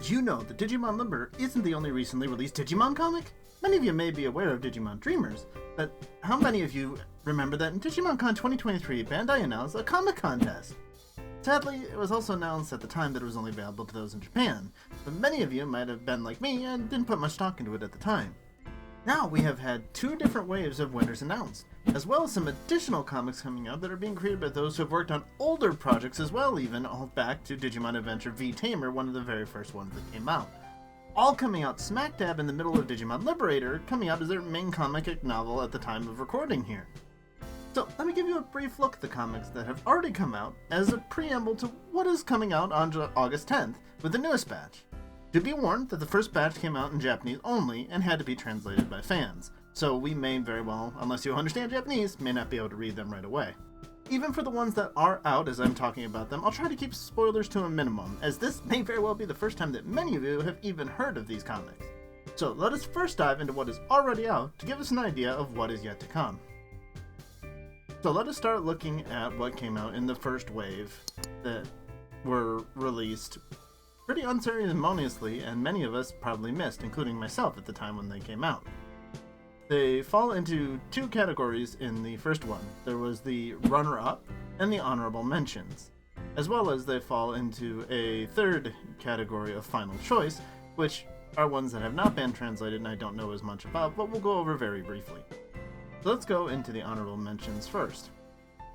Did you know that Digimon Limber isn't the only recently released Digimon comic? Many of you may be aware of Digimon Dreamers, but how many of you remember that in Digimon Con 2023, Bandai announced a comic contest? Sadly, it was also announced at the time that it was only available to those in Japan, but many of you might have been like me and didn't put much stock into it at the time. Now we have had 2 different waves of winners announced, as well as some additional comics coming out that are being created by those who have worked on older projects as well, even all back to Digimon Adventure V Tamer, one of the very first ones that came out. All coming out smack dab in the middle of Digimon Liberator, coming out as their main comic novel at the time of recording here. So let me give you a brief look at the comics that have already come out as a preamble to what is coming out on August 10th with the newest batch. Do be warned that the first batch came out in Japanese only and had to be translated by fans, so we may very well, unless you understand Japanese, may not be able to read them right away. Even for the ones that are out as I'm talking about them, I'll try to keep spoilers to a minimum, as this may very well be the first time that many of you have even heard of these comics. So let us first dive into what is already out to give us an idea of what is yet to come. So let us start looking at what came out in the first wave that were released pretty unceremoniously, and many of us probably missed, including myself at the time when they came out. They fall into 2 categories in the first one. There was the runner-up and the honorable mentions, as well as they fall into a 3rd category of final choice, which are ones that have not been translated and I don't know as much about, but we'll go over very briefly. So let's go into the honorable mentions first.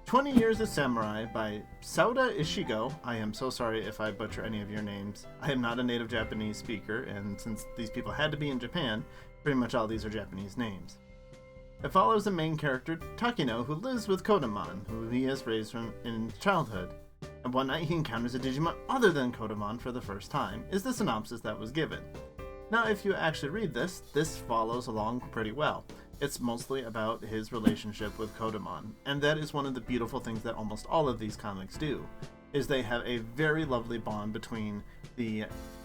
20 Years a Samurai by Sauda Ishigo. I am so sorry if I butcher any of your names. I am not a native Japanese speaker, and since these people had to be in Japan, pretty much all these are Japanese names. It follows the main character, Takino, who lives with Kodamon, who he has raised from in childhood. And one night he encounters a Digimon other than Kodamon for the first time, is the synopsis that was given. Now if you actually read this follows along pretty well. It's mostly about his relationship with Kodamon, and that is one of the beautiful things that almost all of these comics do, is they have a very lovely bond between the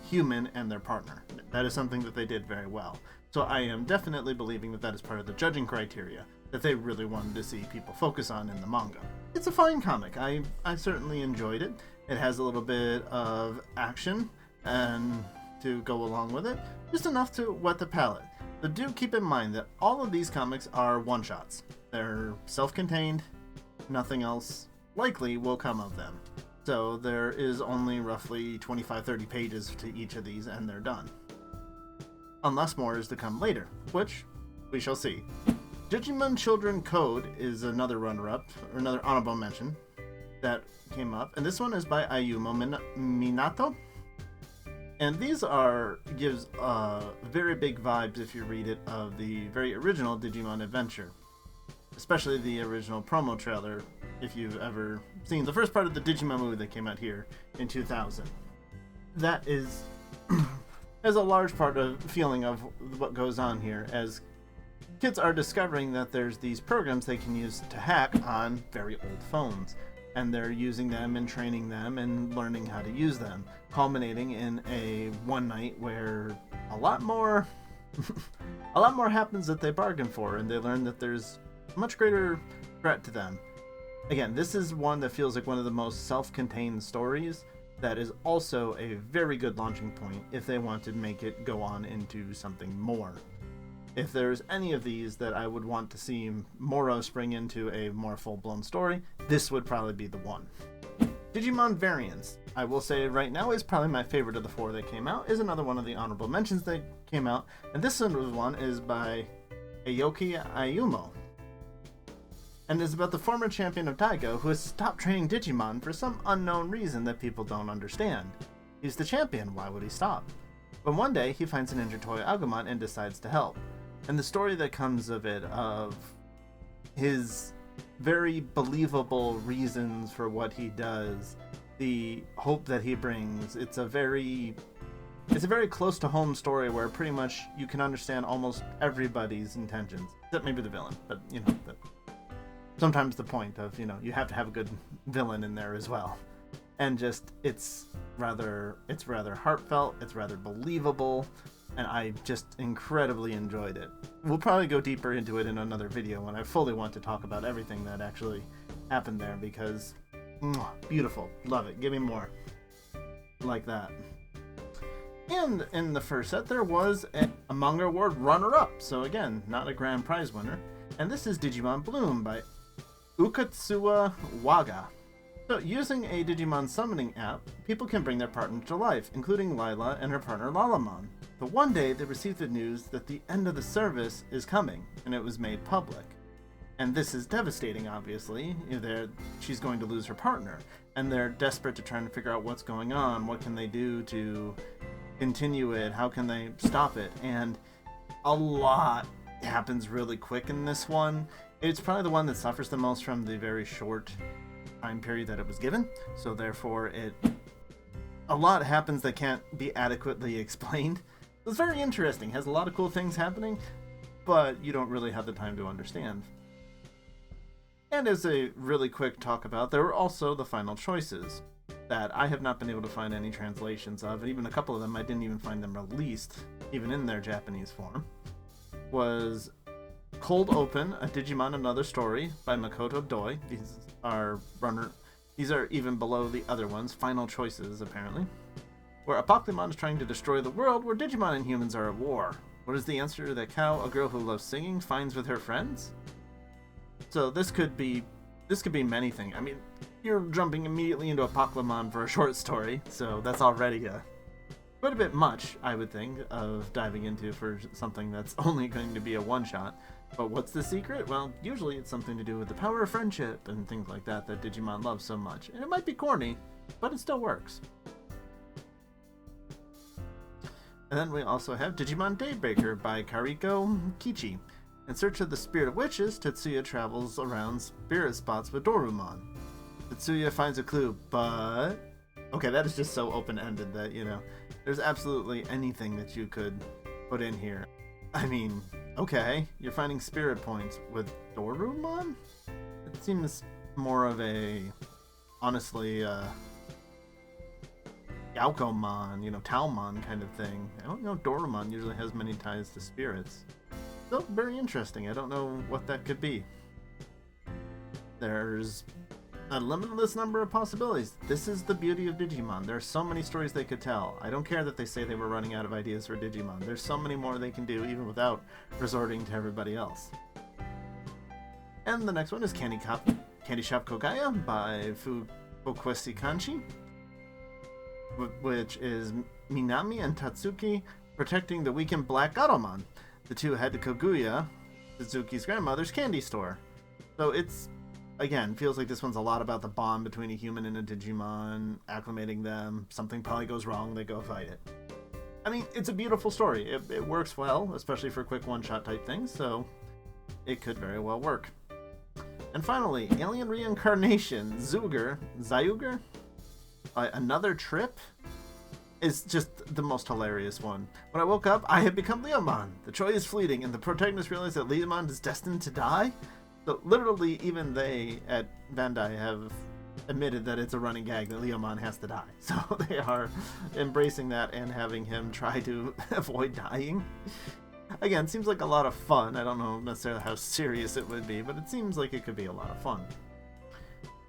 human and their partner. That is something that they did very well. So I am definitely believing that that is part of the judging criteria that they really wanted to see people focus on in the manga. It's a fine comic. I certainly enjoyed it. It has a little bit of action and to go along with it, just enough to whet the palate. But do keep in mind that all of these comics are one-shots. They're self-contained, nothing else likely will come of them. So there is only roughly 25-30 pages to each of these and they're done. Unless more is to come later, which we shall see. Digimon Children Code is another runner-up, or another honorable mention that came up, and this one is by Ayumu Minato. And these gives very big vibes, if you read it, of the very original Digimon Adventure. Especially the original promo trailer, if you've ever seen the first part of the Digimon movie that came out here in 2000. That is a large part of feeling of what goes on here, as kids are discovering that there's these programs they can use to hack on very old phones. And they're using them and training them and learning how to use them, culminating in a one night where a lot more happens that they bargain for, and they learn that there's a much greater threat to them. Again, this is one that feels like one of the most self-contained stories that is also a very good launching point if they want to make it go on into something more. If there's any of these that I would want to see more of spring into a more full-blown story, this would probably be the one. Digimon Variants, I will say right now, is probably my favorite of the 4 that came out, is another one of the honorable mentions that came out, and this one is by Aoki Ayumu. And is about the former champion of Daigo who has stopped training Digimon for some unknown reason that people don't understand. He's the champion, why would he stop? But one day, he finds an injured toy Agumon and decides to help. And the story that comes of it, of his very believable reasons for what he does, the hope that he brings, it's a very close to home story where pretty much you can understand almost everybody's intentions, except maybe the villain, but sometimes the point of, you have to have a good villain in there as well. And just, it's rather heartfelt, it's rather believable, and I just incredibly enjoyed it. We'll probably go deeper into it in another video when I fully want to talk about everything that actually happened there, because beautiful, love it, give me more like that. And in the first set, there was a manga award runner-up, so again, not a grand prize winner. And this is Digimon Bloom by Ukatsuwa Waga. So, using a Digimon summoning app, people can bring their partner to life, including Lila and her partner Lalamon. But one day, they received the news that the end of the service is coming, and it was made public. And this is devastating, obviously. She's going to lose her partner, and they're desperate to try and figure out what's going on, what can they do to continue it, how can they stop it, and a lot happens really quick in this one. It's probably the one that suffers the most from the very short time period that it was given, so therefore a lot happens that can't be adequately explained. It's very interesting, has a lot of cool things happening, but you don't really have the time to understand. And as a really quick talk about, there were also the final choices that I have not been able to find any translations of, and even a couple of them I didn't even find them released, even in their Japanese form, was Cold Open, A Digimon Another Story by Makoto Doi. These are even below the other ones, final choices apparently, where a Pokemon is trying to destroy the world where Digimon and humans are at war. What is the answer that cow, a girl who loves singing, finds with her friends? So this could be many things. I mean, you're jumping immediately into a Pokemon for a short story, so that's already quite a bit much, I would think, of diving into for something that's only going to be a one-shot. But what's the secret? Well, usually it's something to do with the power of friendship and things like that Digimon loves so much. And it might be corny, but it still works. And then we also have Digimon Daybreaker by Kariko Kichi. In search of the spirit of witches, Tetsuya travels around spirit spots with Dorumon. Tetsuya finds a clue, but... Okay, that is just so open-ended that, there's absolutely anything that you could put in here. I mean, okay, you're finding spirit points with Dorumon? It seems more of a, honestly, Yaukomon, Talmon kind of thing. I don't know, Dorumon usually has many ties to spirits. Still very interesting. I don't know what that could be. There's a limitless number of possibilities. This is the beauty of Digimon. There are so many stories they could tell. I don't care that they say they were running out of ideas for Digimon. There's so many more they can do even without resorting to everybody else. And the next one is Candy Shop Kogaya by Fukokwesi Kanchi, which is Minami and Tatsuki protecting the weakened Black Gatomon. The two head to Kaguya, Suzuki's grandmother's candy store. So it's, again, feels like this one's a lot about the bond between a human and a Digimon, acclimating them, something probably goes wrong, they go fight it. I mean, it's a beautiful story. It works well, especially for quick one-shot type things, so it could very well work. And finally, Alien Reincarnation, Zyuger? Another Trip? Is just the most hilarious one. When I woke up, I had become Leomon. The joy is fleeting, and the protagonist realized that Leomon is destined to die. So literally, even they at Bandai have admitted that it's a running gag that Leomon has to die. So they are embracing that and having him try to avoid dying. Again, seems like a lot of fun. I don't know necessarily how serious it would be, but it seems like it could be a lot of fun.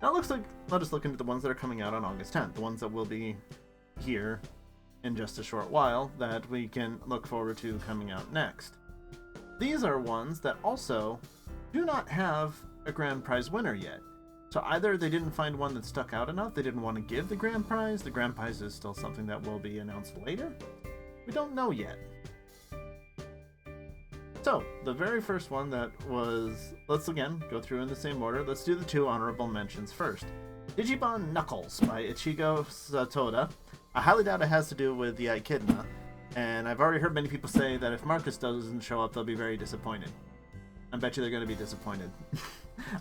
Now it looks like, let us look into the ones that are coming out on August 10th, the ones that will be here in just a short while that we can look forward to coming out next. These are ones that also do not have a grand prize winner yet. So either they didn't find one that stuck out enough, they didn't want to give the grand prize is still something that will be announced later. We don't know yet. So, the very first one that was, let's again go through in the same order. Let's do the two honorable mentions first. Digimon Knuckles by Ichigo Satoda. I highly doubt it has to do with the Echidna, and I've already heard many people say that if Marcus doesn't show up, they'll be very disappointed. I bet you they're going to be disappointed.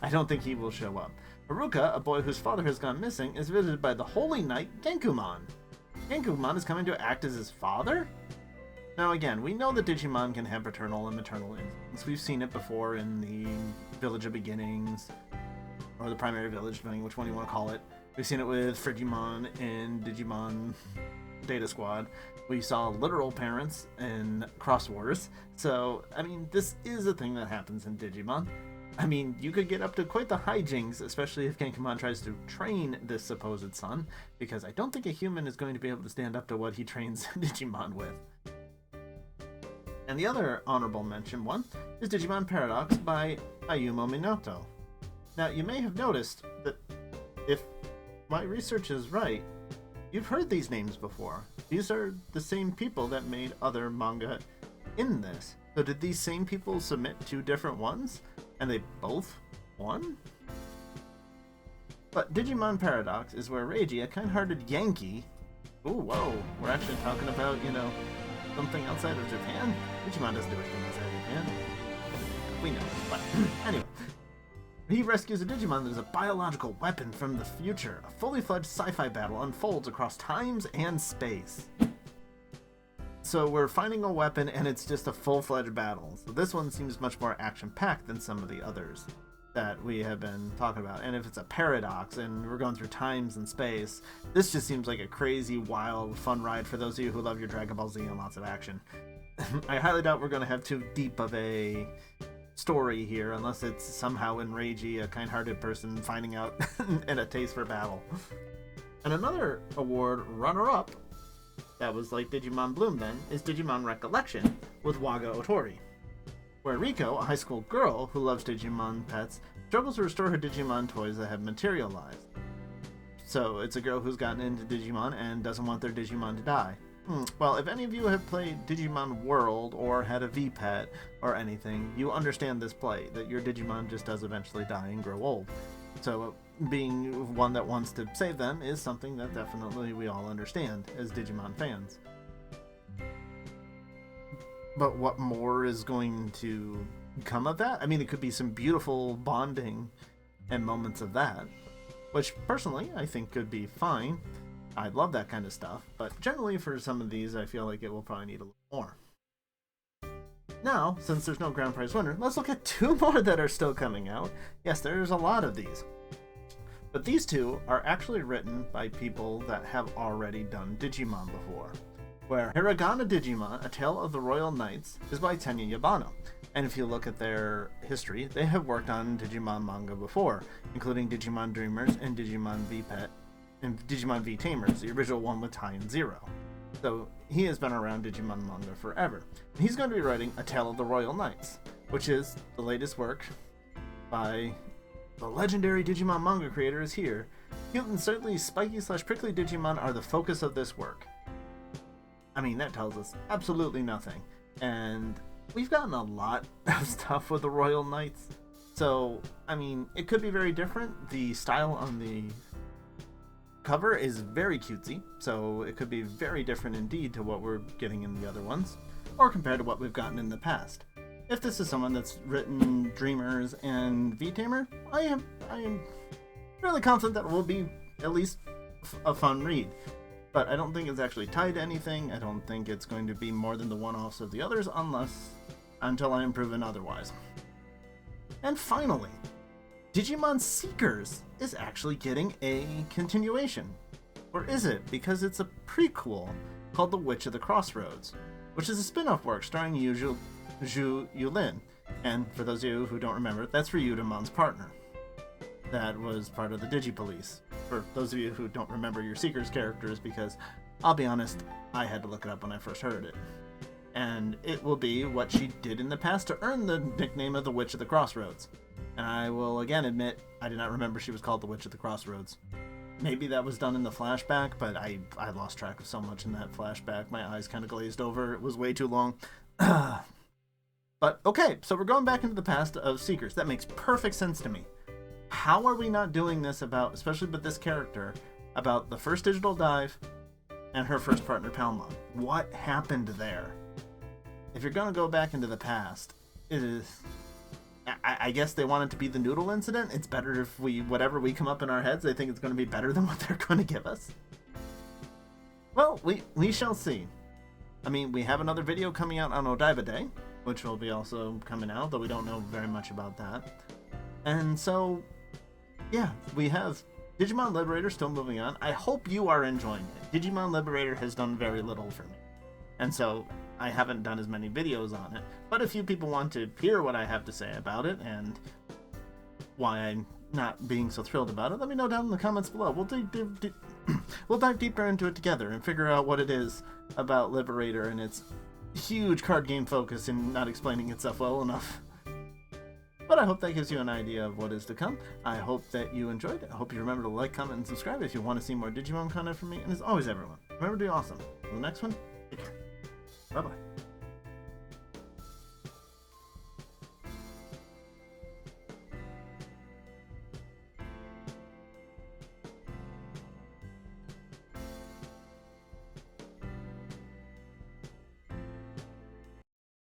I don't think he will show up. Haruka, a boy whose father has gone missing, is visited by the Holy Knight Genkumon. Genkumon is coming to act as his father? Now again, we know that Digimon can have paternal and maternal instincts. We've seen it before in the Village of Beginnings, or the Primary Village, depending which one you want to call it. We've seen it with Frigimon in Digimon Data Squad. We saw literal parents in Cross Wars. So, I mean, this is a thing that happens in Digimon. I mean, you could get up to quite the hijinks, especially if Genkamon tries to train this supposed son, because I don't think a human is going to be able to stand up to what he trains Digimon with. And the other honorable mention one is Digimon Paradox by Ayumu Minato. Now, you may have noticed that if my research is right, you've heard these names before. These are the same people that made other manga in this. So did these same people submit 2 different ones? And they both won? But Digimon Paradox is where Reiji, a kind-hearted Yankee... Ooh, whoa, we're actually talking about, something outside of Japan? Digimon doesn't do anything outside of Japan. We know, but anyway. He rescues a Digimon that is a biological weapon from the future. A fully fledged sci-fi battle unfolds across times and space. So we're finding a weapon and it's just a full-fledged battle. So this one seems much more action-packed than some of the others that we have been talking about. And if it's a paradox and we're going through times and space, this just seems like a crazy, wild, fun ride for those of you who love your Dragon Ball Z and lots of action. I highly doubt we're going to have too deep of a story here, unless it's somehow in Reiji, a kind-hearted person finding out and a taste for battle. And another award runner-up that was like Digimon Bloom then is Digimon Recollection with Waga Otori, where Riko, a high school girl who loves Digimon pets, struggles to restore her Digimon toys that have materialized. So it's a girl who's gotten into Digimon and doesn't want their Digimon to die. Well, if any of you have played Digimon World or had a V-Pet or anything, you understand this play, that your Digimon just does eventually die and grow old. So being one that wants to save them is something that definitely we all understand as Digimon fans. But what more is going to come of that? I mean, it could be some beautiful bonding and moments of that, which personally I think could be fine. I love that kind of stuff, but generally for some of these I feel like it will probably need a little more. Now, since there's no grand prize winner, let's look at 2 more that are still coming out. Yes, there's a lot of these. But these 2 are actually written by people that have already done Digimon before. Where Hiragana Digimon, A Tale of the Royal Knights, is by Tenya Yabano. And if you look at their history, they have worked on Digimon manga before, including Digimon Dreamers and Digimon V-Pet, and Digimon V Tamers, the original one with Tai and Zero. So he has been around Digimon manga forever. And he's going to be writing A Tale of the Royal Knights, which is the latest work by the legendary Digimon manga creator is here. Cute and certainly spiky/prickly Digimon are the focus of this work. I mean, that tells us absolutely nothing. And we've gotten a lot of stuff with the Royal Knights. So, I mean, it could be very different. The style on the cover is very cutesy, so it could be very different indeed to what we're getting in the other ones, or compared to what we've gotten in the past. If this is someone that's written Dreamers and V-Tamer, I am fairly confident that it will be at least a fun read. But I don't think it's actually tied to anything. I don't think it's going to be more than the one-offs of the others until I am proven otherwise. And finally, Digimon Seekers is actually getting a continuation. Or is it? Because it's a prequel called The Witch of the Crossroads, which is a spin-off work starring Zhu Yulin. And for those of you who don't remember, that's Ryudamon's partner. That was part of the Digipolice. For those of you who don't remember your Seekers characters, because I'll be honest, I had to look it up when I first heard it. And it will be what she did in the past to earn the nickname of the Witch of the Crossroads. And I will again admit, I did not remember she was called the Witch of the Crossroads. Maybe that was done in the flashback, but I lost track of so much in that flashback. My eyes kind of glazed over. It was way too long. But okay, so we're going back into the past of Seekers. That makes perfect sense to me. How are we not doing this about, especially with this character, about the first digital dive and her first partner, Palmon? What happened there? If you're going to go back into the past, it is... I guess they want it to be the noodle incident. It's better if whatever we come up in our heads, they think it's going to be better than what they're going to give us. Well, we shall see. I mean, we have another video coming out on Odaiba Day, which will be also coming out, though we don't know very much about that. And so, yeah, we have Digimon Liberator still moving on. I hope you are enjoying it. Digimon Liberator has done very little for me. And so, I haven't done as many videos on it. But if you people want to hear what I have to say about it and why I'm not being so thrilled about it, let me know down in the comments below. We'll dive deeper into it together and figure out what it is about Liberator and its huge card game focus in not explaining itself well enough. But I hope that gives you an idea of what is to come. I hope that you enjoyed it. I hope you remember to like, comment, and subscribe if you want to see more Digimon content from me. And as always, everyone, remember to be awesome. Until the next one, take care. Bye-bye.